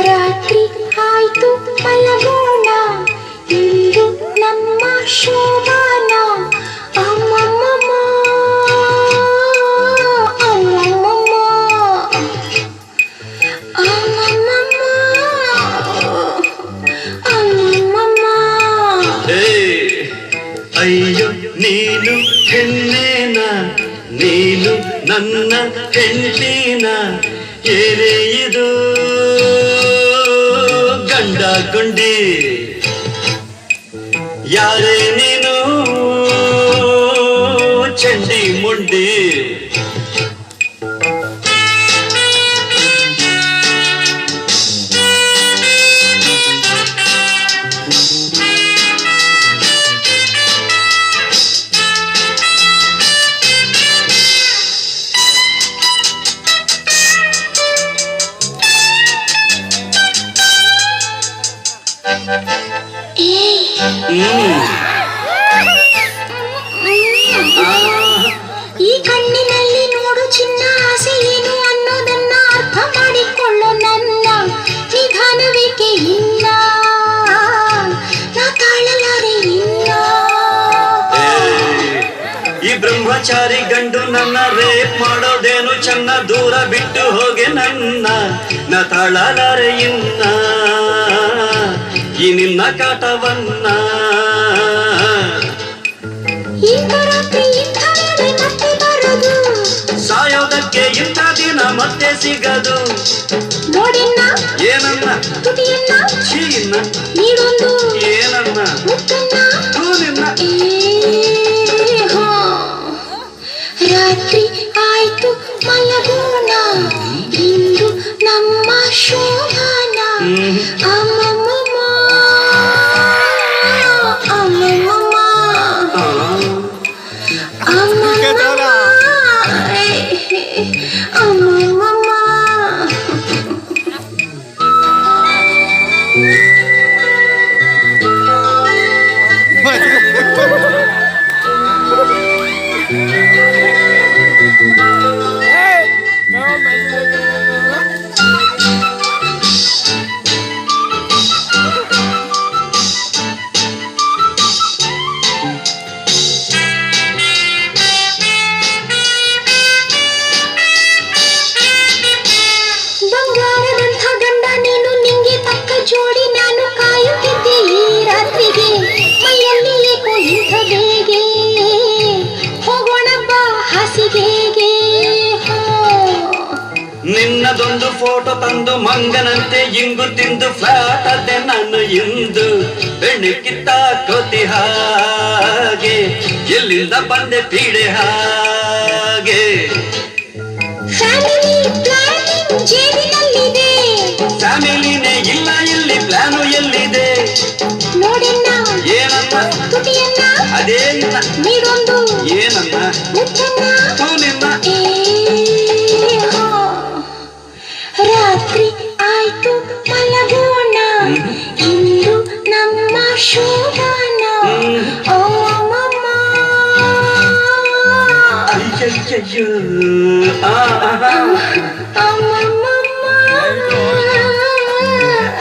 ರಾತ್ರಿ ಆಯ್ತು ಮಲಗೋಣ, ಇಂದು ನಮ್ಮ ಶೋಭಾನ. ಅಮ್ಮಮ್ಮಮ್ಮ ಅಮ್ಮಮ್ಮಮ್ಮ ಅಮ್ಮಮ್ಮಮ್ಮ ಅಮ್ಮಮ್ಮಮ್ಮ. ಅಯ್ಯೋ ನೀನು ಹೆಣ್ಣೇನ, ನೀನು ನನ್ನ ಹೆಂಡತಿನ, ಏನೇ ಇದು ಗಂಡ ಗುಂಡಿ, ಯಾರೇ ನೀನು ಚಂಡಿ ಮುಂಡಿ. ಈ ಕಣ್ಣಿನಲ್ಲಿ ನೋಡು ಚಿನ್ನ, ಆಸೆ ಏನು ಅನ್ನೋದನ್ನ ಅರ್ಥ ಮಾಡಿಕೊಳ್ಳೋ ನನ್ನ ನಿಧಾನವೇಕೆ ಇಲ್ಲ, ನಾ ತಾಳಲಾರೆ ಇಲ್ಲ. ಈ ಬ್ರಹ್ಮಚಾರಿ ಗಂಡು ನನ್ನ ರೇಪ್ ಮಾಡೋದೇನು ಚೆನ್ನ, ದೂರ ಬಿಟ್ಟು ಹೋಗೆ ನನ್ನ, ನಾ ತಾಳಲಾರೆ ಇನ್ನ ಈ ನಿನ್ನ ಕಾಟವನ್ನ. ಮತ್ತೆ ಬರೋದು ಸಾಯೋದಕ್ಕೆ ಇಂಥ ದಿನ ಮತ್ತೆ ಸಿಗದು. ನೋಡಿನ್ನ ಏನನ್ನ ತುಟಿಯನ್ನ ಚೀನ್ನ ನೀಡೊಂದು ಏನನ್ನ ಮುತ್ತನ್ನ ತೂನಿನ್ನ. ರಾತ್ರಿ ಆಯ್ತು ಮಲಗೋಣ, ಇಂದು ನಮ್ಮ ಶೋಭಾನ. ಅಮ್ಮಮ್ಮಮ್ಮ ಅಮ್ಮಮ್ಮಮ್ಮ ಅಮ್ಮಮ್ಮಮ್ಮ ಅಮ್ಮಮ್ಮಮ್ಮ. ಬಂಗಾರದಂಥ ಗಂಡ ನೀನು, ನಿಂಗೆ ತಕ್ಕ ಜೋಡಿ ನಾನು ಕಾಯುತ್ತಿದ್ದೆ ಈ ರಾತ್ರಿಗೆ. ಮೈಯಲ್ಲಿ ಏಕೋ ಇಂಥ ಬೇಗೆ, ಹೋಗೋಣ ಬಾ ಹಾಸಿಗೆಗೆ. ನಿನ್ನದೊಂದು ಫೋಟೋ ತಂದು ಮಂಗನಂತೆ ಇಂಗು ತಿಂದು ಫ್ಲಾಟ್ ಅದೆ ನಾನು ಇಂದು. ಬೆಣ್ಣೆ ಕಿತ್ತ ಕೋತಿ ಹಾಗೆ, ಎಲ್ಲಿಂದ ಬಂದೆ ಪೀಡೆ ಹಾಗೆ. ಫ್ಯಾಮಿಲಿ ಪ್ಲಾನಿಂಗ್ ಜೇಬಿನಲ್ಲಿದೆ, ಫ್ಯಾಮಿಲಿನೇ ಇಲ್ಲ ಇಲ್ಲಿ ಪ್ಲಾನು ಎಲ್ಲಿದೆ. ನೋಡೆನ್ನ ಏನನ್ನ ತುಟಿಯನ್ನ ಅದೇ ಇಲ್ಲ ನೀಡೊಂದು ಏನನ್ನ ಮುತ್ತನ್ನ. ತೂನಿನ್ನ. ರಾತ್ರಿ ಆಯ್ತು ಮಲಗೋಣ, ಇಂದು ನಮ್ಮ ಶೋಭಾನ. ಅಮ್ಮಮ್ಮ ಅಯ್ಯಯ್ಯಯ್ಯೋ ಅಮ್ಮಮ್ಮಮ್ಮ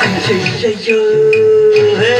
ಅಯ್ಯಯ್ಯಯ್ಯೋ ಹೇ